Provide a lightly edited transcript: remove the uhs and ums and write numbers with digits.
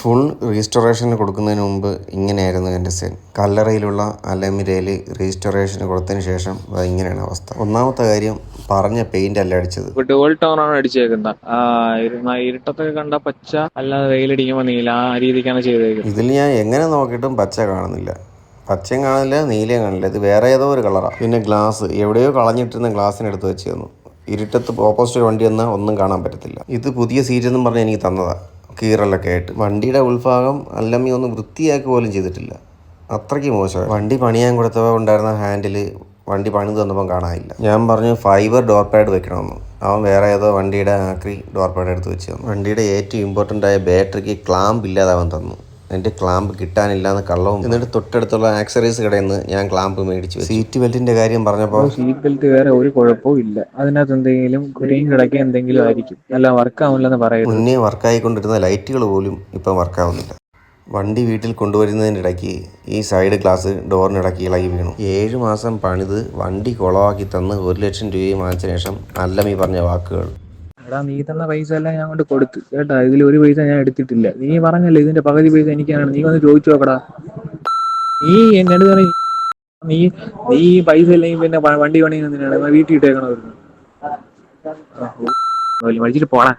Full റീസ്റ്റോറേഷന് കൊടുക്കുന്നതിന് മുമ്പ് ഇങ്ങനെയായിരുന്നു എൻ്റെ സീൻ. കല്ലറയിലുള്ള അലമിരയിൽ റീസ്റ്റോറേഷന് കൊടുത്തതിന് ശേഷം ഇങ്ങനെയാണ് അവസ്ഥ. ഒന്നാമത്തെ കാര്യം, പറഞ്ഞ പെയിന്റ് അല്ല അടിച്ചത്. ഡുവൽ ടോൺ ആണ് അടിച്ചേക്കുന്നത്. ഇരുട്ടത്തൊക്കെ കണ്ട പച്ച, അല്ലാതെ വെയിലടിക്കുമ്പോൾ നീല, ആ രീതിക്കാണ് ചെയ്തേക്കുന്നത്. ഇതിൽ ഞാൻ എങ്ങനെ നോക്കിയിട്ടും പച്ച കാണുന്നില്ല, പച്ചയും കാണില്ല, നീലയും കാണില്ല. ഇത് വേറെ ഏതോ ഒരു കളറാണ്. പിന്നെ ഗ്ലാസ് എവിടെയോ കളഞ്ഞിട്ടിരുന്ന ഗ്ലാസ്സിനെടുത്ത് വെച്ച് തന്നു. ഇരുട്ടത്ത് ഓപ്പോസിറ്റ് വണ്ടി വന്നാൽ ഒന്നും കാണാൻ പറ്റത്തില്ല. ഇത് പുതിയ സീറ്റ് എന്നും പറഞ്ഞ് എനിക്ക് തന്നതാണ്, കീറലൊക്കെ ആയിട്ട്. വണ്ടിയുടെ ഉൾഭാഗം അല്ലമ്മി ഒന്ന് വൃത്തിയാക്കുക പോലും ചെയ്തിട്ടില്ല, അത്രയ്ക്ക് മോശമാണ്. വണ്ടി പണിയാൻ കൊടുത്തപ്പോൾ ഉണ്ടായിരുന്ന ഹാൻഡിൽ വണ്ടി പണിത് തന്നപ്പം കാണാനില്ല. ഞാൻ പറഞ്ഞു ഫൈബർ ഡോർ പാഡ് വെക്കണമെന്ന്. അവൻ വേറെ ഏതോ വണ്ടിയുടെ ആക്രി ഡോർ പാഡ് എടുത്ത് വെച്ച് തന്നു. വണ്ടിയുടെ ഏറ്റവും ഇമ്പോർട്ടൻ്റ് ആയ ബാറ്ററിക്ക് ക്ലാമ്പ് ഇല്ലാതെ അവൻ തന്നു. എൻ്റെ ക്ലാമ്പ് കിട്ടാനില്ലാന്ന് കള്ളവും. എന്നിട്ട് തൊട്ടടുത്തുള്ള ആക്സറീസ് കടയിൽ നിന്ന് ഞാൻ ക്ലാമ്പ് മേടിച്ചു. സീറ്റ് ബെൽറ്റിൻ്റെ കാര്യം പറഞ്ഞപ്പോൾ, സീറ്റ് ബെൽറ്റ് വേറെ ഒരു കുഴപ്പവും ഇല്ല, അതിനകത്ത് എന്തെങ്കിലും കുരയും കിടക്കുക എന്തെങ്കിലും ആയിരിക്കും, അല്ല വർക്ക് ആവില്ലെന്ന് പറയുന്നത്. മുന്നേ വർക്കായിക്കൊണ്ടിരുന്ന ലൈറ്റുകൾ പോലും ഇപ്പം വർക്കാവുന്നില്ല. വണ്ടി വീട്ടിൽ കൊണ്ടുവരുന്നതിൻ്റെ ഇടയ്ക്ക് ഈ സൈഡ് ഗ്ലാസ് ഡോറിനിടയ്ക്ക് ഇളകി വീണു. 7 മാസം പണിത് വണ്ടി കുളമാക്കി തന്ന് 1 ലക്ഷം രൂപയും വാങ്ങിച്ച ശേഷം അല്ലമ്മി പറഞ്ഞ വാക്കുകൾ. എടാ, നീ തന്ന പൈസ എല്ലാം ഞാൻ കൊണ്ട് കൊടുത്തു കേട്ടാ, ഇതിൽ ഒരു പൈസ ഞാൻ എടുത്തിട്ടില്ല. നീ പറഞ്ഞല്ലേ ഇതിന്റെ പകുതി പൈസ എനിക്കാണ്, നീ വന്ന് ചോദിച്ചു നോക്കടാ. നീ എന്നോട് നീ നീ പൈസ ഇല്ലെങ്കിൽ പിന്നെ വണ്ടി പണി എന്തിനാണ് വീട്ടിൽ ഇട്ടേക്കണമായിരുന്നു. മടിച്ചിട്ട് പോടാ.